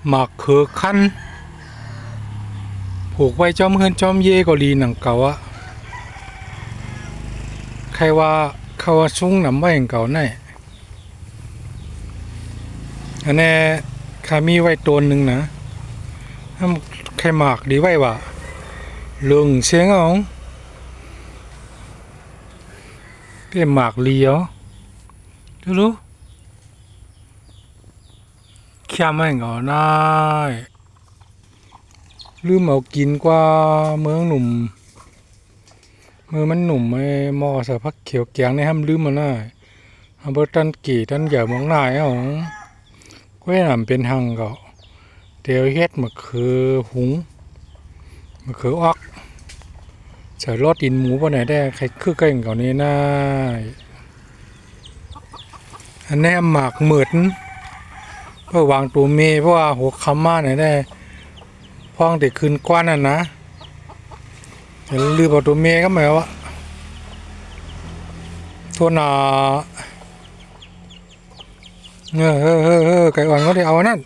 หมากเขือคั้นผูกไว้จอมเฮือนจอมเย่ก็ลีหนังเก่าอะใครว่าเขาว่าชุ่งหนำไว้อย่างเก่าแน่อันนี้ข้ามีไว้ตัวหนึ่งนะถ้าใครหมากดีไว้ว่าเรื่องเสียงเอาเปี่ยหมากเลียวรู้ข้าไม่เหงาได้ลืมเอากินกว่าเมืองหนุ่มมือมันหนุ่มไอ้หม้อสะพักเขียวแกงในห้ามลืมมันได้ฮัมเบอร์ตันกี่ตันใหญ่มองหน้าเอ้าก็ให้นำเป็นหังก็เดี๋ยวเฮ็ดมะเขือหุงมะเขือออกใส่รอดดินหมูป่ะไหนได้ใครคือใกล้ก่อนนี้น่าอันนี้หมากเหมือนเพื่อวางตัวเมย์เพราะว่าหัวคำมาไหนได้พ้องเด็กคืนกว้านน่ะนะอย่าลืมเอาตัวเมย์ก็หมายวะตัวหนาไก่อ่อนก็ได้เอานั่น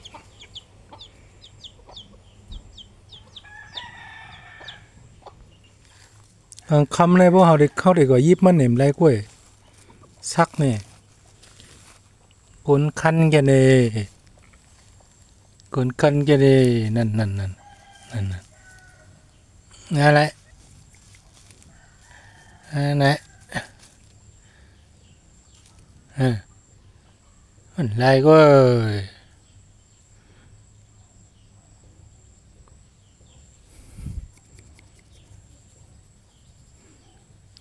คำเลยพวกเขาเด็กเข้าเด็กก็ยิบมันเหน็มไรกล้วยซักเนี่ยกนคันแกเน่กนคันแกเน่นั่นอะไรอะไรมันไรก็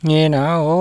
เงี้ยนะโอ้